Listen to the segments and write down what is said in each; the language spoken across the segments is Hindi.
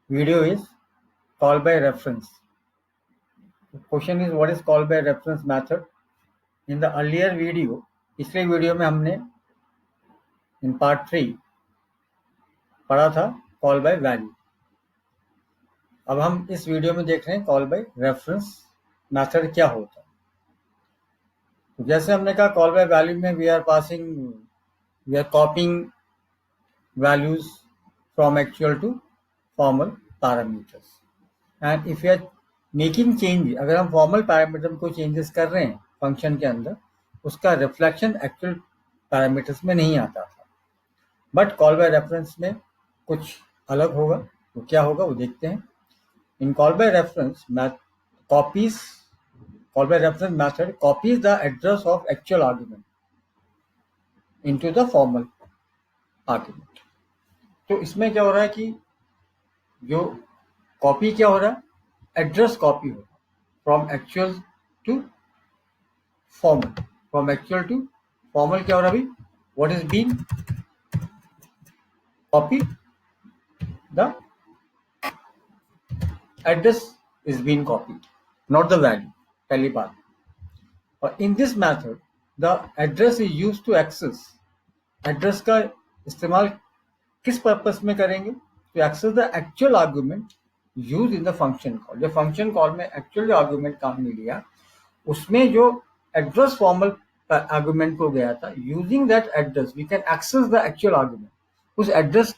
video is call by reference. The question is what is call by reference method? In the earlier video, पिछले वीडियो में हमने in part 3 पढ़ा था call by value. अब हम इस वीडियो में देख रहे हैं कॉल बाय रेफरेंस मेथड क्या होता है. तो जैसे हमने कहा कॉल बाय वैल्यू में we are copying values from actual to formal parameters. And if you are making change, अगर हम फॉर्मल पैरामीटर में कोई चेंजेस कर रहे हैं फंक्शन के अंदर, उसका रिफ्लेक्शन एक्चुअल पैरामीटर्स में नहीं आता था. बट कॉल बाय रेफरेंस में कुछ अलग होगा. वो क्या होगा वो देखते हैं. In call by reference method copies the address of actual argument into the formal argument. तो इसमें क्या हो रहा है कि जो कॉपी क्या हो रहा है, एड्रेस कॉपी हो रहा है from actual to formal. From actual to formal क्या हो रहा है अभी, what is been copy, the address is being copied, not the value. पहली बात. और in this method the address is used to access. address का इस्तेमाल किस पर्पस में करेंगे, to access the actual argument used in the function call. जो function call में actual argument काम में लिया, उसमें जो address formal argument को गया था, using that address we can access the actual argument. उस address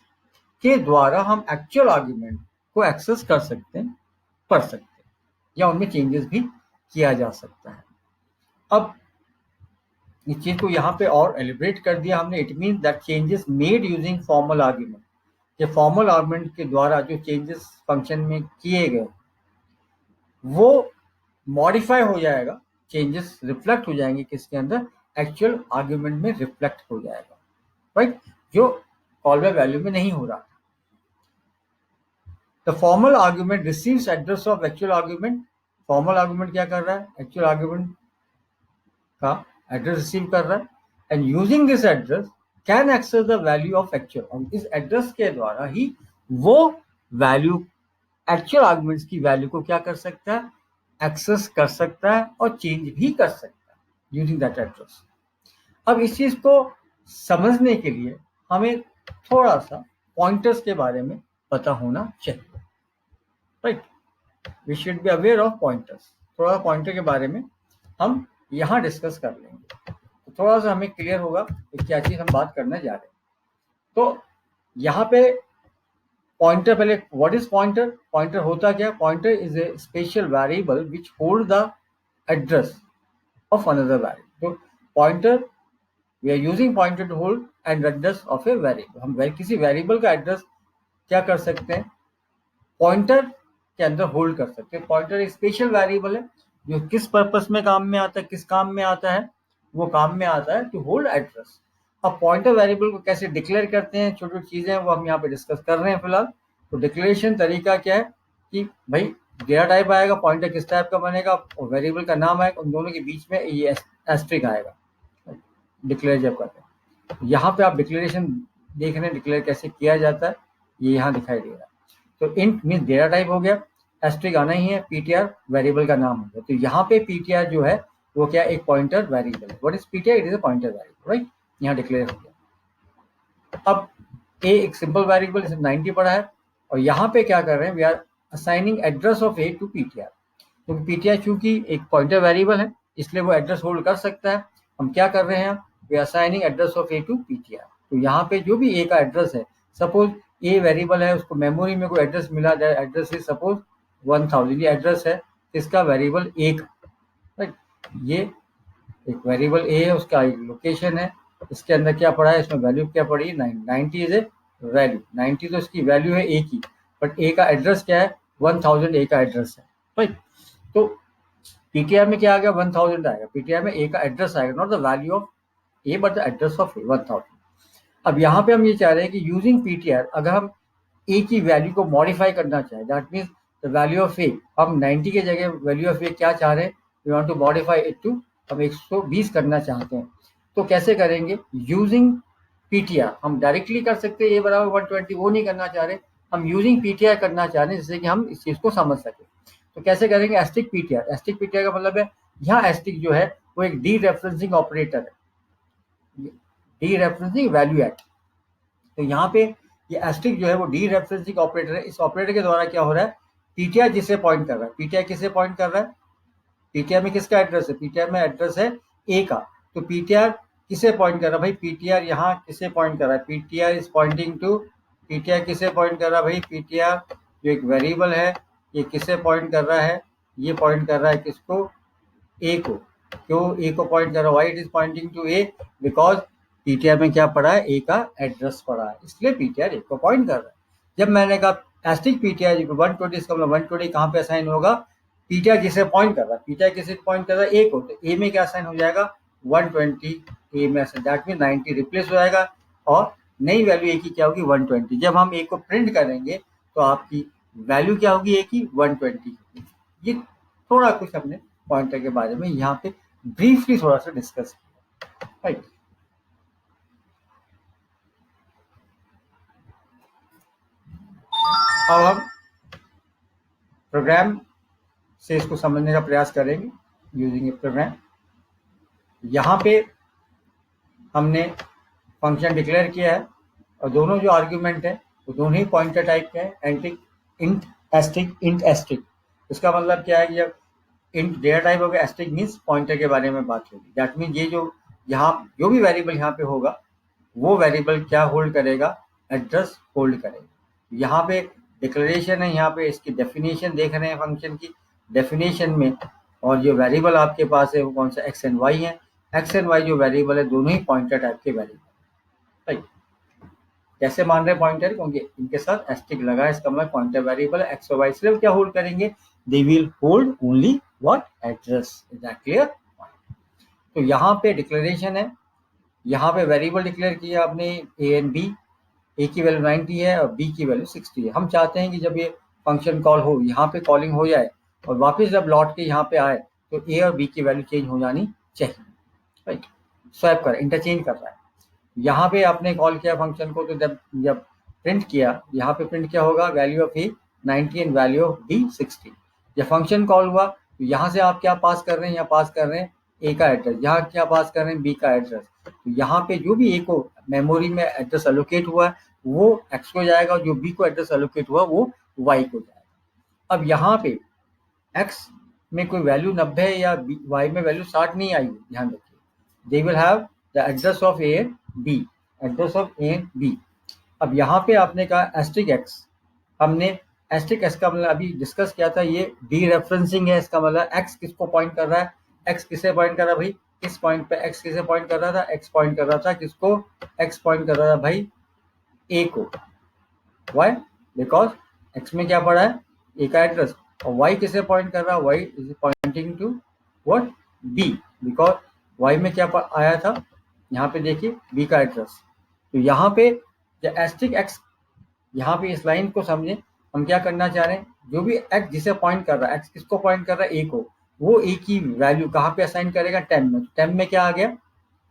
के द्वारा हम actual argument को एक्सेस कर सकते हैं, पढ़ सकते हैं, या उनमें चेंजेस भी किया जा सकता है. अब इस चीज को यहाँ पे और एलिब्रेट कर दिया हमने. It means that changes made using formal argument, ये फॉर्मल आर्ग्यूमेंट के द्वारा जो चेंजेस फंक्शन में किए गए वो मॉडिफाई हो जाएगा, चेंजेस रिफ्लेक्ट हो जाएंगे किसके अंदर, एक्चुअल आर्ग्यूमेंट में रिफ्लेक्ट हो जाएगा, राइट, जो कॉल बाय वैल्यू में नहीं हो रहा. The formal argument receives address of actual argument. Formal argument क्या कर रहा है, actual argument का address रिसीव कर रहा है, and using this address can access the value of actual. और इस address के द्वारा ही वो value actual arguments की value को क्या कर सकता है, access कर सकता है और change भी कर सकता है using that address. अब इस चीज को समझने के लिए हमें थोड़ा सा पॉइंटर्स के बारे में पता होना चाहिए, right. We should be aware of pointers. थोड़ा पॉइंटर के बारे में हम यहाँ डिस्कस कर लेंगे, तो थोड़ा सा हमें क्लियर होगा कि क्या चीज हम बात करने जा रहे हैं. तो यहाँ पे पॉइंटर, पहले व्हाट इज पॉइंटर. पॉइंटर होता क्या, pointer is a special variable which hold the address of another variable. तो pointer, we are using pointer to hold and address of a variable. हम किसी वेरिएबल का एड्रेस क्या कर सकते हैं, पॉइंटर के अंदर होल्ड कर सकते हैं. पॉइंटर एक स्पेशल वेरिएबल है जो किस पर्पस में काम में आता है, किस काम में आता है, वो काम में आता है टू होल्ड एड्रेस. अब पॉइंटर वेरिएबल को कैसे डिक्लेयर करते हैं, छोटी छोटी चीजें हैं वो हम यहाँ पे डिस्कस कर रहे हैं फिलहाल. तो डिक्लेरेशन तरीका क्या है कि भाई डेटा टाइप आएगा, पॉइंटर किस टाइप का बनेगा और वेरिएबल का नाम आएगा, उन दोनों के बीच में ये एस्ट्रिक आएगा डिक्लेयर जब करते हैं. यहाँ पे आप डिक्लेरेशन देख रहे हैं, डिक्लेयर कैसे किया जाता है ये यहाँ दिखाई दे रहा है. तो इंट मीन्स डेटा टाइप हो गया, एस्ट्रिक आना ही है, पीटीआर वेरिएबल का नाम हो गया. तो यहाँ पे पीटीआर जो है वो क्या, एक पॉइंटर वेरिएबल है. What is PTR, it is a pointer variable, right. यहाँ डिक्लेयर हो गया. अब ए एक सिंपल वेरिएबल, इसमें 90 पड़ा है, और यहाँ पे क्या कर रहे हैं, we are assigning address of A to PTR. क्योंकि पीटीआर चूंकि एक पॉइंटर वेरिएबल है इसलिए वो एड्रेस होल्ड कर सकता है. हम क्या कर रहे हैं, we are assigning address of A to PTR. तो यहाँ पे जो भी ए का एड्रेस है, सपोज ए वेरिएबल है, उसको मेमोरी में कोई एड्रेस मिला जाए, एड्रेस इज सपोज 1000, ये एड्रेस है इसका वेरिएबल ए का, राइट. ये एक वेरिएबल ए है, उसका एक लोकेशन है, इसके अंदर क्या पड़ा है, इसमें वैल्यू क्या पड़ी, 90 इज ए वैल्यू. 90 तो इसकी वैल्यू है ए की, बट ए का एड्रेस क्या है, 1000 ए का एड्रेस है, राइट. तो पीटीआर में क्या आ गया, 1000 आएगा. पीटीआर में ए का एड्रेस आएगा, not the value of A but the address of A, 1000. अब यहाँ पे हम ये चाह रहे हैं कि यूजिंग पीटीआर अगर हम ए की वैल्यू को मॉडिफाई करना चाहें, that means the value of A, हम 90 के जगह वैल्यू ऑफ ए क्या चाह रहे हैं, we want to modify it to, हम 120 करना चाहते हैं. तो कैसे करेंगे, यूजिंग पीटीआर. हम डायरेक्टली कर सकते हैं ए बराबर 120, वो नहीं करना चाह रहे, हम यूजिंग पीटीआर करना चाह रहे हैं जिससे कि हम इस चीज को समझ सके। तो कैसे करेंगे? Asterisk PTR. एस्टिक पीटीआर का मतलब है यहाँ एस्टिक जो है वो एक डी रेफरेंसिंग ऑपरेटर है, डी रेफरेंसिंग वैल्यू एड। तो यहाँ पे ये एस्टिक जो है वो डी रेफरेंसिंग ऑपरेटर है। इस ऑपरेटर के द्वारा क्या हो रहा है? पीटीआर जिसे पॉइंट कर रहा है, पीटीआर किसे पॉइंट कर रहा है? पीटीआर में किसका एड्रेस है? पीटीआर में एड्रेस है ए का। तो पीटीआर किसे पॉइंट कर रहा है भाई? पीटीआर यहाँ किसे पॉइंट कर रहा है? PTR is pointing to, PTR किसे पॉइंट कर रहा है भाई? पीटीआर जो एक वेरिएबल है ये किसे पॉइंट कर रहा है? ये पॉइंट कर रहा है किसको? ए को। क्यों ए को पॉइंट कर रहा है? Why it is pointing to A? Because PTR में क्या पड़ा है? ए का एड्रेस पड़ा है, इसलिए पीटीआर ए को पॉइंट कर रहा है। जब मैंने कहा एस्टिक पीटीआर 120, इसका मतलब 120 कहाँ पे असाइन होगा? पीटीआर जिसे पॉइंट कर रहा है, पीटीआर किसे पॉइंट कर रहा है? ए को। तो ए में क्या असाइन हो जाएगा? 120 ए में असाइन, दैट मीन 90 रिप्लेस हो जाएगा और नई वैल्यू ए की क्या होगी? 120। जब हम ए को प्रिंट करेंगे तो आपकी वैल्यू क्या होगी ए की? 120। ये थोड़ा कुछ हमने पॉइंटर के बारे में यहाँ पे ब्रीफली थोड़ा सा डिस्कस किया, राइट। अब हम प्रोग्राम से इसको समझने का प्रयास करेंगे यूजिंग ए प्रोग्राम। यहाँ पे हमने फंक्शन डिक्लेयर किया है और दोनों जो आर्ग्यूमेंट है वो दोनों ही पॉइंटर टाइप के हैं, antique int asterisk, int asterisk. इसका मतलब क्या है कि जब इंट डेटा टाइप होगा, एस्टिक मीन्स पॉइंटर के बारे में बात होगी। दैट मीन ये जो यहाँ जो भी वेरिएबल यहाँ पे होगा वो वेरिएबल क्या होल्ड करेगा? एड्रेस होल्ड करेगा। यहाँ पे डिक्लेरेशन है, यहाँ पे इसकी डेफिनेशन देख रहे हैं फंक्शन की। डेफिनेशन में और जो वेरिएबल आपके पास है वो कौन सा? एक्स एंड वाई है। एक्स एंड वाई जो वेरिएबल है दोनों ही पॉइंटर टाइप के वेरिएबल, राइट। कैसे मान रहे हैं पॉइंटर? क्योंकि इनके साथ एस्टिक लगा है, इसका मतलब पॉइंटर वेरिएबल है एक्स और वाई। सिर्फ क्या होल्ड करेंगे? They will hold only what? Address. Is that clear? तो यहाँ पे डिक्लेरेशन है, यहाँ पे वेरिएबल डिक्लेयर किया आपने ए एंड बी। ए की वैल्यू 90 है और बी की वैल्यू 60 है। हम चाहते हैं कि जब ये फंक्शन कॉल हो, यहाँ पे कॉलिंग हो जाए और वापस जब लौट के यहाँ पे आए तो ए और बी की वैल्यू चेंज हो जानी चाहिए, राइट। स्वैप कर, इंटरचेंज कर रहा है। यहाँ पे आपने कॉल किया फंक्शन को, तो जब जब प्रिंट किया, यहाँ पे प्रिंट क्या होगा? Value of A 90 and value of B 60। जब फंक्शन कॉल हुआ तो यहाँ से आप क्या पास कर रहे हैं? यहाँ पास कर रहे हैं ए का एड्रेस, यहाँ क्या पास कर रहे हैं? बी का एड्रेस। तो यहाँ पे जो भी ए को मेमोरी में एड्रेस एलोकेट हुआ है वो एक्स को जाएगा और जो बी को एड्रेस एलोकेट हुआ वो वाई को जाएगा। अब यहाँ पे एक्स में कोई वैल्यू 90 है या वाई में वैल्यू 60 नहीं आई, ध्यान रखिए। They will have the address of A and B, address of A and B. अब यहाँ पे आपने कहा एस्टिक एक्स, हमने एस्टिक एक्स का मतलब अभी डिस्कस किया था, ये डी रेफरेंसिंग है। इसका मतलब एक्स किसको पॉइंट कर रहा है? एक्स किसे पॉइंट कर रहा है भाई? इस पॉइंट पे एक्स किसे पॉइंट कर रहा था? एक्स पॉइंट कर रहा था किसको? एक्स पॉइंट कर रहा था भाई ए को। वाई? बिकॉज एक्स में क्या पड़ा है? ए का एड्रेस। और वाई किसे पॉइंट कर रहा है? Y is pointing to what? B. Because Y में क्या आया था? यहाँ पे देखिए बी का एड्रेस। तो यहाँ पे जो एस्टिक एक्स, यहाँ पे इस लाइन को समझे, हम क्या करना चाह रहे हैं? जो भी एक्स जिसे पॉइंट कर रहा है, एक्स किसको पॉइंट कर रहा है? ए को। वो ए की वैल्यू कहाँ पे असाइन करेगा? टेम में। टेम में क्या आ गया?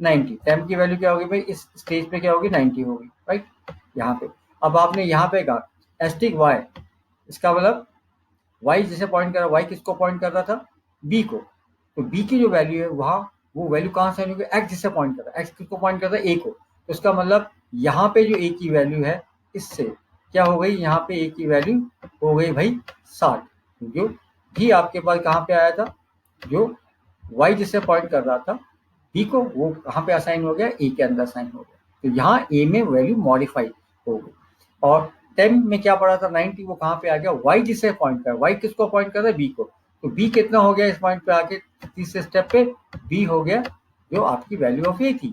90। टेम की वैल्यू क्या होगी भाई? इस स्टेज पे क्या होगी? 90 होगी, राइट। यहाँ पे अब आपने यहाँ पे कहा एस्टिक वाई, इसका मतलब वाई जिसे पॉइंट कर रहा है, वाई किसको पॉइंट कर रहा था? बी को। तो बी की जो वैल्यू है वहाँ वो वैल्यू कहाँ से होगी? एक्स जिसे पॉइंट कर रहा है, एक्स किसको पॉइंट कर रहा है? ए को। तो इसका मतलब यहाँ पे जो ए की वैल्यू है इससे क्या हो गई? यहाँ पे ए की वैल्यू हो गई भाई 60। जो भी आपके पास कहाँ पे आया था? जो वाई जिसे पॉइंट कर रहा था बी को, वो कहाँ पे असाइन हो गया? ए के अंदर असाइन हो गया। तो यहाँ ए में वैल्यू मॉडिफाई हो गई। और 10 में क्या पड़ा था? 90, वो कहाँ पे आ गया? वाई जिसे पॉइंट कर, वाई किसको पॉइंट कर रहा है? बी को। तो बी कितना हो गया इस पॉइंट पे आके? तीसरे स्टेप पे बी हो गया जो आपकी वैल्यू ऑफ ए थी,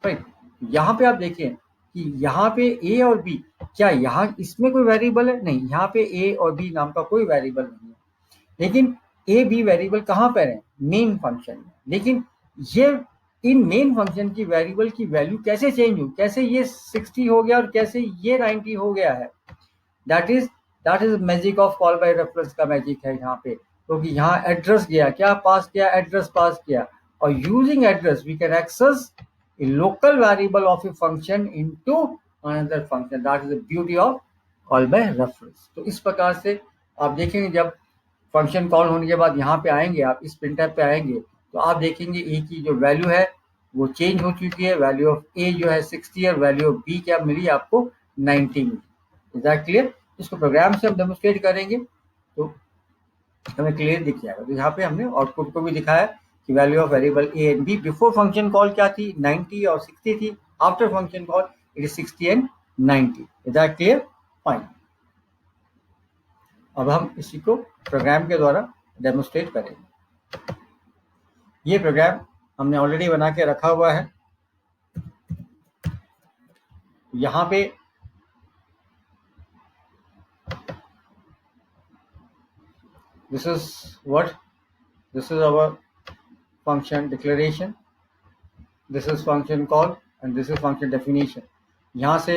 राइट। यहाँ पे आप देखिए कि यहाँ पे ए और बी, क्या यहाँ इसमें कोई वेरिएबल है? नहीं, यहाँ पे ए और बी नाम का कोई वेरिएबल नहीं है। लेकिन ए बी वेरिएबल कहाँ पर है? मेन फंक्शन में। लेकिन ये इन मेन फंक्शन की वेरिएबल की वैल्यू कैसे चेंज हुई? कैसे ये 60 हो गया और कैसे ये 90 हो गया है? That is magic of call by reference का मैजिक है यहाँ पे। क्योंकि यहाँ एड्रेस गया, क्या पास किया? एड्रेस पास किया। और using address we can access a local variable of a function into another function. That is the beauty of call by reference. तो इस प्रकार से आप देखेंगे जब फंक्शन कॉल होने के बाद यहाँ पे आएंगे, आप इस प्रिंटफ पे आएंगे तो आप देखेंगे ए की जो वैल्यू है वो चेंज हो चुकी है। वैल्यू ऑफ ए जो है 60 है, वैल्यू ऑफ बी क्या मिली आपको 90 मिली। Is that clear? इसको प्रोग्राम से हम डेमोन्स्ट्रेट करेंगे तो हमें क्लियर दिख जाएगा। तो यहाँ पे हमने आउटपुट को भी दिखाया कि value of variable A and B before function call क्या थी 90 और 60 थी, after function call it is 60 and 90। Is that clear? Fine. अब हम इसी को प्रोग्राम के द्वारा डेमोन्स्ट्रेट करेंगे। ये प्रोग्राम हमने ऑलरेडी बना के रखा हुआ है। यहाँ पे this is our function declaration, this is function call and this is function definition। यहाँ से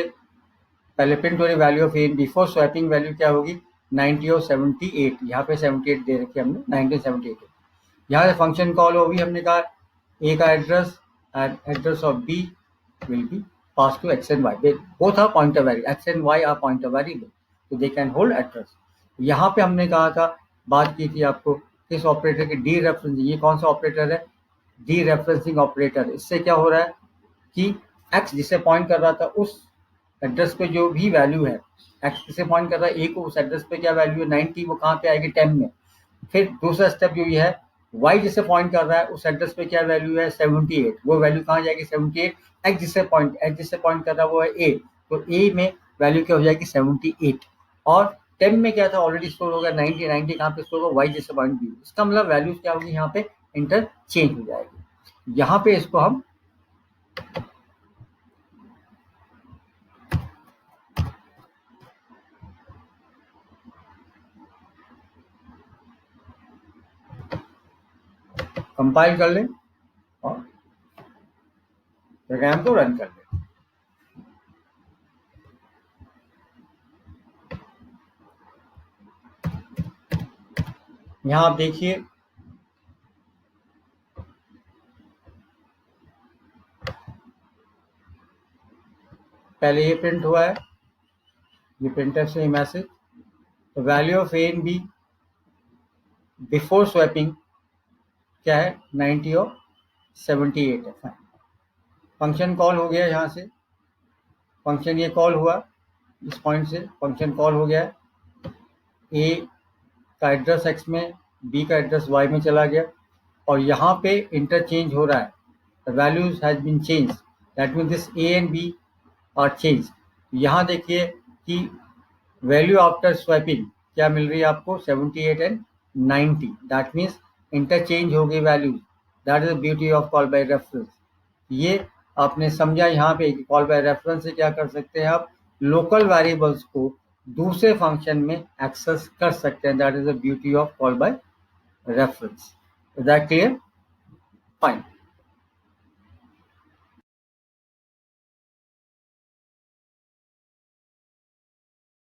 पहले प्रिंट हो रही value of A before swapping value क्या होगी 90 और 78। यहाँ पे 78 दे रखी हमने 1978। यहाँ से फंक्शन कॉल होगी, हमने कहा ए का address and address of B will be pass to X and Y. Both are pointer variable, X and Y are pointer variable, तो दे कैन होल्ड एड्रेस। यहाँ पे हमने कहा था, बात की थी आपको किस ऑपरेटर की डी रेफरेंसिंग। ये कौन सा ऑपरेटर है? D referencing operator. इससे क्या हो रहा है कि एक्स जिसे पॉइंट कर रहा था उस एड्रेस पे जो भी वैल्यू है, एक्स जिसे पॉइंट कर रहा है ए को, उस एड्रेस पे क्या वैल्यू है 90, वो कहाँ पे आएगी 10 में। फिर दूसरा स्टेप जो ये है वाई जिसे पॉइंट कर रहा है उस एड्रेस पे क्या वैल्यू है 78, वो वैल्यू कहाँ जाएगी 78। एक्स जिसे पॉइंट कर रहा है वो है ए, तो ए में वैल्यू क्या हो जाएगी 78। और 10 में क्या था ऑलरेडी स्टोर होगा 90, 90 कहाँ पे स्टोर होगा वाई जिसे पॉइंट बी। इसका मतलब वैल्यूज क्या होगी यहाँ पे इंटरचेंज हो जाएगी। यहाँ पे इसको हम कंपाइल कर लें और प्रोग्राम को रन कर लें। यहाँ आप देखिए पहले ये प्रिंट हुआ है, ये प्रिंटर से मैसेज, तो value of A and B before swapping क्या है 90 और 78 है। फंक्शन कॉल हो गया, यहाँ से फंक्शन ये कॉल हुआ, इस पॉइंट से फंक्शन कॉल हो गया, ए का एड्रेस एक्स में, बी का एड्रेस वाई में चला गया और यहाँ पे इंटरचेंज हो रहा है। The values has been change, that mean this A and B are change. यहाँ देखिए कि वैल्यू आफ्टर स्वैपिंग क्या मिल रही है आपको 78 एंड 90, दैट मीन्स इंटरचेंज हो गई values. That is the beauty of call by reference. ये आपने समझा यहाँ पे कॉल बाय रेफरेंस से क्या कर सकते हैं, आप लोकल वेरिएबल्स को दूसरे फंक्शन में एक्सेस कर सकते हैं। That is the beauty of call by reference. Is that clear? Fine.